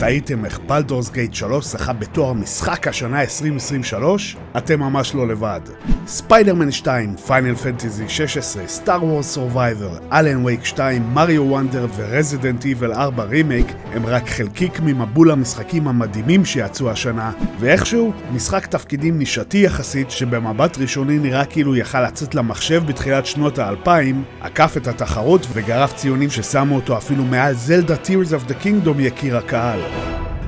תהיתם איך בלדורס גייט 3 זכה בתואר משחק השנה 2023? אתם ממש לא לבד. ספיידרמן 2, פיינל פנטזי 16, סטאר וורס סורווייבר, אלן וייק 2, מריו וונדר ורזידנט איבל 4 רימייק הם רק חלקיק ממבול המשחקים המדהימים שיצאו השנה, ואיכשהו משחק תפקידים נישתי יחסית שבמבט ראשוני נראה כאילו יכל לצאת למחשב בתחילת שנות ה-2000, עקף את התחרות וגרף ציונים ששמו אותו אפילו מעל זלדה Tears of the Kingdom יקיר הקהל.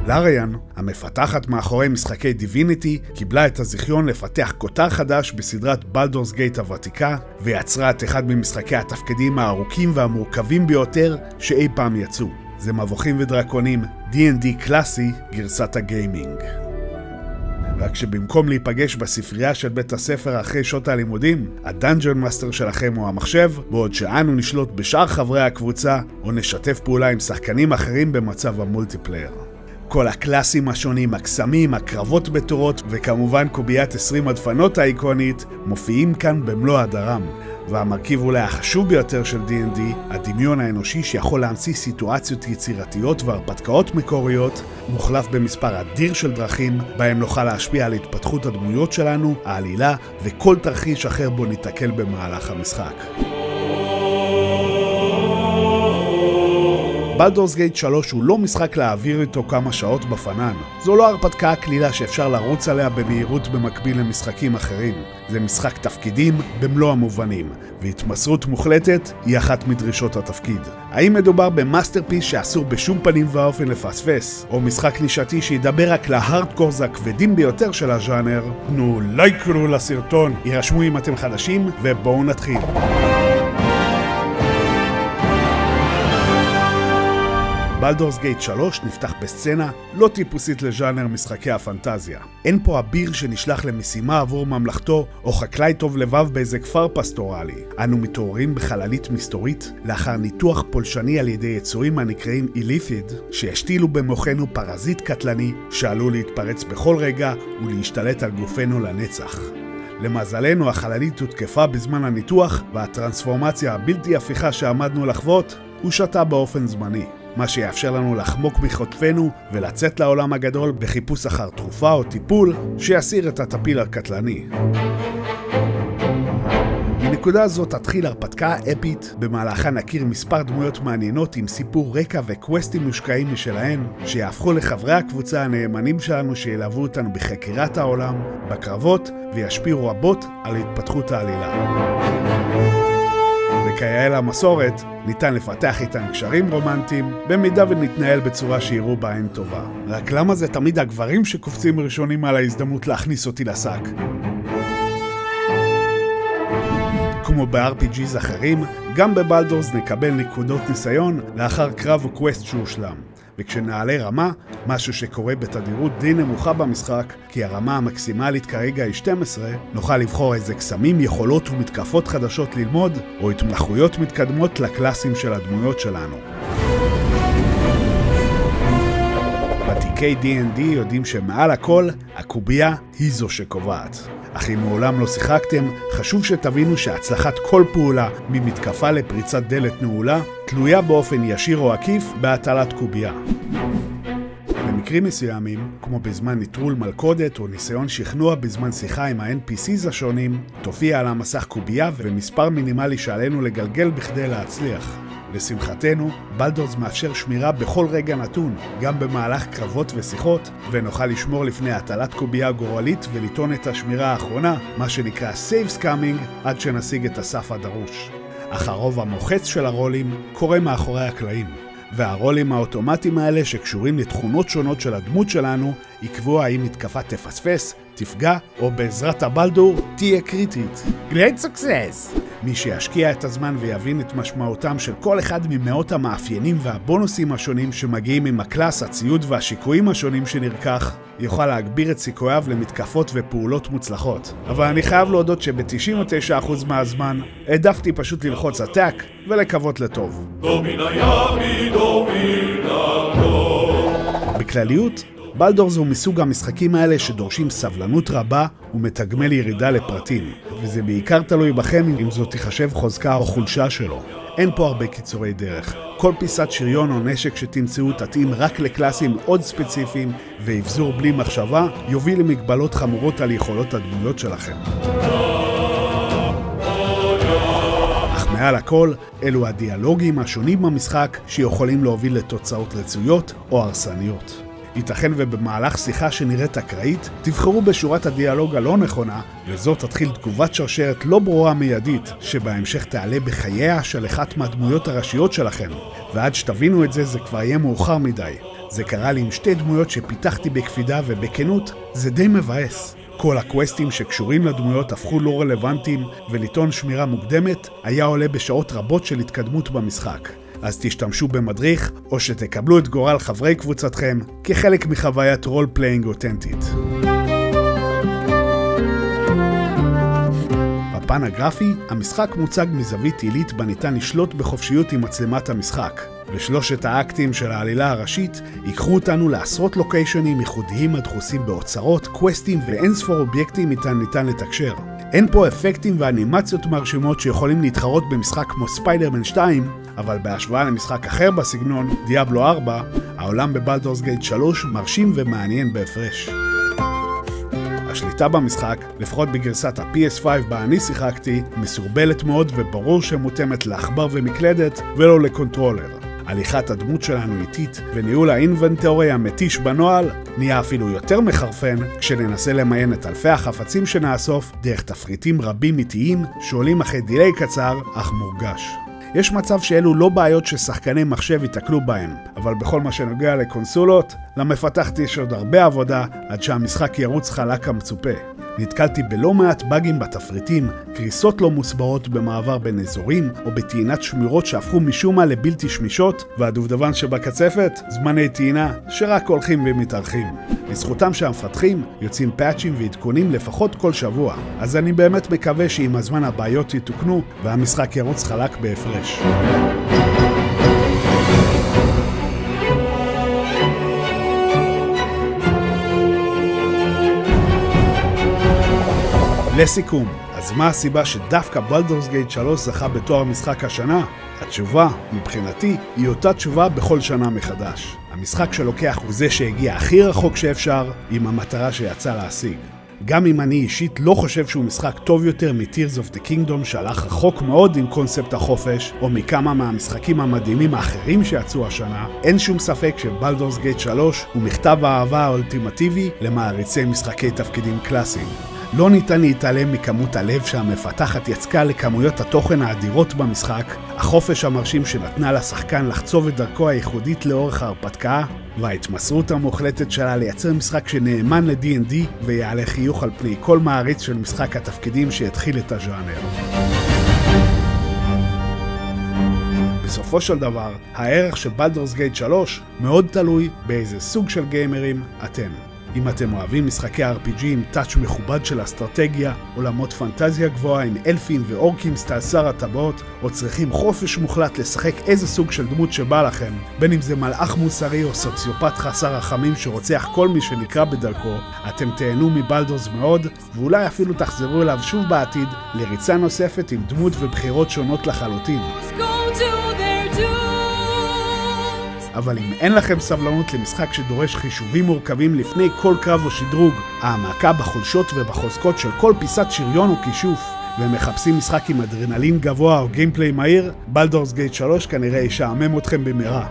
לאריאן, המפתחת מאחורי משחקי דיוויניטי, קיבלה את הזיכיון לפתח כותר חדש בסדרת בלדורס גייט הוותיקה, ויצרה את אחד ממשחקי התפקידים הארוכים והמורכבים ביותר שאי פעם יצאו. זה מבוכים ודרקונים, D&D קלאסי, גרסת הגיימינג. רק שבמקום להיפגש בספרייה של בית הספר אחרי שעות הלימודים, הדאנג'ן מאסטר שלכם הוא המחשב, בעוד שאנו נשלוט בשאר חברי הקבוצה, או נשתף פעולה עם שחקנים אחרים במצב המולטיפלייר. כל הקלאסים השונים, הקסמים, הקרבות בתורות, וכמובן קוביית 20 הדפנות האיקונית, מופיעים כאן במלוא הדרם. והמרכיב אולי החשוב ביותר של D&D, הדמיון האנושי שיכול להמציא סיטואציות יצירתיות והרפתקאות מקוריות, מוחלף במספר אדיר של דרכים, בהם נוכל להשפיע על התפתחות הדמויות שלנו, העלילה, וכל תרחיש אחר בו ניתקל במהלך המשחק. בלדורס גייט 3 הוא לא משחק להעביר איתו כמה שעות בפנן. זו לא הרפתקה הקלילה שאפשר לרוץ עליה במהירות במקביל למשחקים אחרים. זה משחק תפקידים במלוא המובנים, והתמסרות מוחלטת היא אחת מדרישות התפקיד. האם מדובר במאסטרפיס שאסור בשום פנים ואופן לפספס, או משחק נישתי שידבר רק להארדקורס הכבדים ביותר של הז'אנר? תנו לייק לסרטון, יירשמו אם אתם חדשים, ובואו נתחיל. בלדורס גייט 3 נפתח בסצנה לא טיפוסית לז'אנר משחקי הפנטזיה. אין פה אביר שנשלח למשימה עבור ממלכתו, או חקלאי טוב לבב באיזה כפר פסטורלי. אנו מתעוררים בחללית מסתורית, לאחר ניתוח פולשני על ידי יצורים הנקראים אילית'יד, שהשתילו במוחנו פרזיט קטלני, שעלול להתפרץ בכל רגע ולהשתלט על גופנו לנצח. למזלנו החללית הותקפה בזמן הניתוח, והטרנספורמציה הבלתי הפיכה שעמדנו לחוות, הוא שתה באופן זמני. מה שיאפשר לנו לחמוק מחוטפנו ולצאת לעולם הגדול בחיפוש אחר תרופה או טיפול שיסיר את הטפיל הקטלני. בנקודה זו תתחיל הרפתקה אפית, במהלכה נכיר מספר דמויות מעניינות עם סיפור רקע וקווסטים מושקעים משלהן, שיהפכו לחברי הקבוצה הנאמנים שלנו שילוו אותנו בחקירת העולם, בקרבות, וישפיעו רבות על התפתחות העלילה. וכיאה למסורת, ניתן לפתח איתן קשרים רומנטיים, במידה ונתנהל בצורה שיראו בעין טובה. רק למה זה תמיד הגברים שקופצים ראשונים על ההזדמנות להכניס אותי לשק? כמו ב-RPGs אחרים, גם בבלדורס נקבל נקודות ניסיון לאחר קרב או קווסט שהושלם. וכשנעלה רמה, משהו שקורה בתדירות די נמוכה במשחק, כי הרמה המקסימלית כרגע היא 12, נוכל לבחור איזה קסמים, יכולות ומתקפות חדשות ללמוד, או התמלכויות מתקדמות לקלאסים של הדמויות שלנו. ותיקי D&D יודעים שמעל הכל, הקובייה היא זו שקובעת. אך אם מעולם לא שיחקתם, חשוב שתבינו שהצלחת כל פעולה ממתקפה לפריצת דלת נעולה תלויה באופן ישיר או עקיף בהטלת קובייה. במקרים מסוימים, כמו בזמן ניטרול מלכודת או ניסיון שכנוע בזמן שיחה עם ה-NPCs השונים, תופיע על המסך קובייה ומספר מינימלי שעלינו לגלגל בכדי להצליח. לשמחתנו, בלדורס מאפשר שמירה בכל רגע נתון, גם במהלך קרבות ושיחות, ונוכל לשמור לפני הטלת קובייה גורלית ולטעון את השמירה האחרונה, מה שנקרא Save Scamming, עד שנשיג את הסף הדרוש. אך הרוב המוחץ של הרולים קורה מאחורי הקלעים, והרולים האוטומטיים האלה שקשורים לתכונות שונות של הדמות שלנו, יקבעו האם מתקפה תפספס, תפגע, או בעזרת הבלדור תהיה קריטית. Great success! מי שישקיע את הזמן ויבין את משמעותם של כל אחד ממאות המאפיינים והבונוסים השונים שמגיעים עם הקלאס, הציוד והשיקויים השונים שנרקח, יוכל להגביר את סיכוייו למתקפות ופעולות מוצלחות. אבל אני חייב להודות שב-99% מהזמן העדפתי פשוט ללחוץ אטאק ולקוות לטוב. בכלליות, בלדורס הוא מסוג המשחקים האלה שדורשים סבלנות רבה ומתגמל ירידה לפרטים, וזה בעיקר תלוי בכם אם זו תיחשב חוזקה או חולשה שלו. אין פה הרבה קיצורי דרך. כל פיסת שריון או נשק שתמצאו תתאים רק לקלאסים מאוד ספציפיים, ואבזור בלי מחשבה יוביל למגבלות חמורות על יכולות הדמויות שלכם. אך מעל הכל, אלו הדיאלוגים השונים במשחק שיכולים להוביל לתוצאות רצויות או הרסניות. ייתכן ובמהלך שיחה שנראית אקראית, תבחרו בשורת הדיאלוג הלא נכונה, וזאת תתחיל תגובת שרשרת לא ברורה מיידית, שבהמשך תעלה בחייה של אחת מהדמויות הראשיות שלכם. ועד שתבינו את זה, זה כבר יהיה מאוחר מדי. זה קרה לי עם שתי דמויות שפיתחתי בקפידה ובכנות, זה די מבאס. כל הקווסטים שקשורים לדמויות הפכו לא רלוונטיים, ולטעון שמירה מוקדמת היה עולה בשעות רבות של התקדמות במשחק. אז תשתמשו במדריך, או שתקבלו את גורל חברי קבוצתכם כחלק מחוויית רול פליינג אותנטית. בפן הגרפי, המשחק מוצג מזווית עילית בה ניתן לשלוט בחופשיות עם מצלמת המשחק, ושלושת האקטים של העלילה הראשית ייקחו אותנו לעשרות לוקיישנים ייחודיים הדחוסים באוצרות, קווסטים ואינספור אובייקטים איתן ניתן לתקשר. אין פה אפקטים ואנימציות מרשימות שיכולים להתחרות במשחק כמו ספיידרמן 2, אבל בהשוואה למשחק אחר בסגנון, דיאבלו 4, העולם בבלדורס גייט 3 מרשים ומעניין בהפרש. השליטה במשחק, לפחות בגרסת ה-PS5 בה אני שיחקתי, מסורבלת מאוד וברור שמותאמת לעכבר ומקלדת ולא לקונטרולר. הליכת הדמות שלנו איטית, וניהול האינבנטורי המתיש בנועל נהיה אפילו יותר מחרפן כשננסה למיין את אלפי החפצים שנאסוף דרך תפריטים רבים איטיים שעולים אחרי דילי קצר אך מורגש. יש מצב שאלו לא בעיות ששחקני מחשב יתקלו בהן, אבל בכל מה שנוגע לקונסולות, למפתחתי יש עוד הרבה עבודה עד שהמשחק ירוץ חלק כמצופה. נתקלתי בלא מעט באגים בתפריטים, קריסות לא מוסברות במעבר בין אזורים, או בטעינת שמירות שהפכו משום מה לבלתי שמישות, והדובדבן שבקצפת, זמני טעינה שרק הולכים ומתארחים. לזכותם שהמפתחים יוצאים פאצ'ים ועדכונים לפחות כל שבוע, אז אני באמת מקווה שעם הזמן הבעיות יתוקנו, והמשחק ירוץ חלק בהפרש. לסיכום, אז מה הסיבה שדווקא בלדורס גייט 3 זכה בתואר משחק השנה? התשובה, מבחינתי, היא אותה תשובה בכל שנה מחדש. המשחק שלוקח הוא זה שהגיע הכי רחוק שאפשר עם המטרה שיצא להשיג. גם אם אני אישית לא חושב שהוא משחק טוב יותר מ-Tears of the Kingdom שהלך רחוק מאוד עם קונספט החופש, או מכמה מהמשחקים המדהימים האחרים שיצאו השנה, אין שום ספק שבלדורס גייט 3 הוא מכתב האהבה האולטימטיבי למעריצי משחקי תפקידים קלאסיים. לא ניתן להתעלם מכמות הלב שהמפתחת יצקה לכמויות התוכן האדירות במשחק, החופש המרשים שנתנה לשחקן לחצוב את דרכו הייחודית לאורך ההרפתקה, וההתמסרות המוחלטת שלה לייצר משחק שנאמן ל-D&D ויעלה חיוך על פני כל מעריץ של משחק התפקידים שהתחיל את הז'אנר. בסופו של דבר, הערך של בלדורס גייט 3 מאוד תלוי באיזה סוג של גיימרים אתם. אם אתם אוהבים משחקי RPG עם טאץ' מכובד של אסטרטגיה, עולמות פנטזיה גבוהה עם אלפים ואורקים סטייל שר הטבעות, או צריכים חופש מוחלט לשחק איזה סוג של דמות שבא לכם, בין אם זה מלאך מוסרי או סוציופט חסר רחמים שרוצח כל מי שנקרא בדרכו, אתם תהנו מבלדורס מאוד, ואולי אפילו תחזרו אליו שוב בעתיד לריצה נוספת עם דמות ובחירות שונות לחלוטין. אבל אם אין לכם סבלנות למשחק שדורש חישובים מורכבים לפני כל קרב או שדרוג, העמקה בחולשות ובחוזקות של כל פיסת שריון או כישוף, ומחפשים משחק עם אדרנלין גבוה או גיימפליי מהיר, בלדורס גייט 3 כנראה ישעמם אתכם במהרה.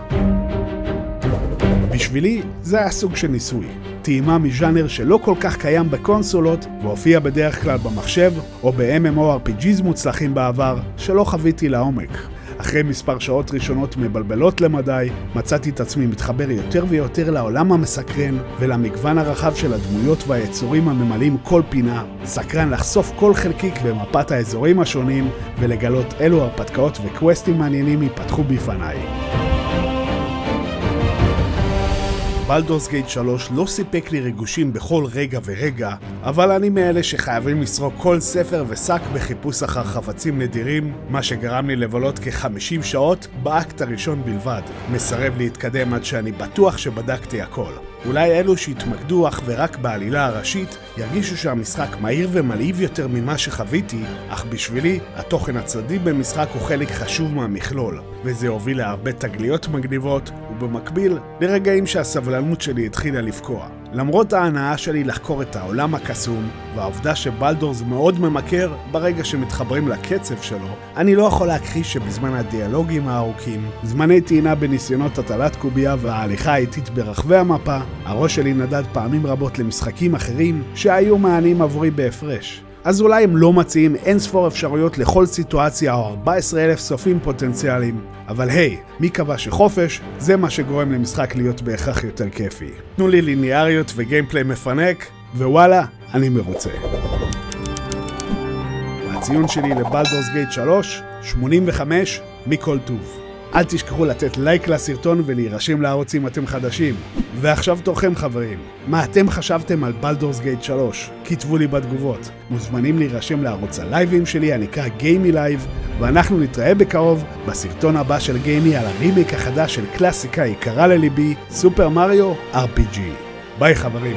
בשבילי זה היה סוג של ניסוי, טעימה מז'אנר שלא כל כך קיים בקונסולות והופיע בדרך כלל במחשב או ב-MMORPGs מוצלחים בעבר שלא חוויתי לעומק. אחרי מספר שעות ראשונות מבלבלות למדי, מצאתי את עצמי מתחבר יותר ויותר לעולם המסקרן ולמגוון הרחב של הדמויות והיצורים הממלאים כל פינה, סקרן לחשוף כל חלקיק במפת האזורים השונים ולגלות אילו הרפתקאות וקווסטים מעניינים ייפתחו בפניי. בלדורס גייט 3 לא סיפק לי ריגושים בכל רגע ורגע, אבל אני מאלה שחייבים לסרוק כל ספר ושק בחיפוש אחר חפצים נדירים, מה שגרם לי לבלות כ-50 שעות באקט הראשון בלבד. מסרב להתקדם עד שאני בטוח שבדקתי הכל. אולי אלו שהתמקדו אך ורק בעלילה הראשית ירגישו שהמשחק מהיר ומלהיב יותר ממה שחוויתי, אך בשבילי התוכן הצדדי במשחק הוא חלק חשוב מהמכלול, וזה הוביל להרבה תגליות מגניבות, ובמקביל לרגעים שהסבלנות שלי התחילה לפקוע. למרות ההנאה שלי לחקור את העולם הקסום, והעובדה שבלדורס מאוד ממכר ברגע שמתחברים לקצב שלו, אני לא יכול להכחיש שבזמן הדיאלוגים הארוכים, זמני טעינה בניסיונות הטלת קובייה וההליכה האיטית ברחבי המפה, הראש שלי נדד פעמים רבות למשחקים אחרים שהיו מעניינים עבורי בהפרש. אז אולי הם לא מציעים אין ספור אפשרויות לכל סיטואציה או 14,000 סופים פוטנציאליים, אבל היי, מי קבע שחופש זה מה שגורם למשחק להיות בהכרח יותר כיפי. תנו לי ליניאריות וגיימפליי מפנק, ווואלה, אני מרוצה. הציון שלי לבלדורס גייט 3, 85 מכל טוב. אל תשכחו לתת לייק לסרטון ולהירשם לערוץ אם אתם חדשים. ועכשיו תורכם חברים, מה אתם חשבתם על בלדורס גייט 3? כתבו לי בתגובות. מוזמנים להירשם לערוץ הלייבים שלי הנקרא גיימי לייב, ואנחנו נתראה בקרוב בסרטון הבא של גיימי על הרימייק החדש של קלאסיקה יקרה לליבי, סופר מריו RPG. ביי חברים.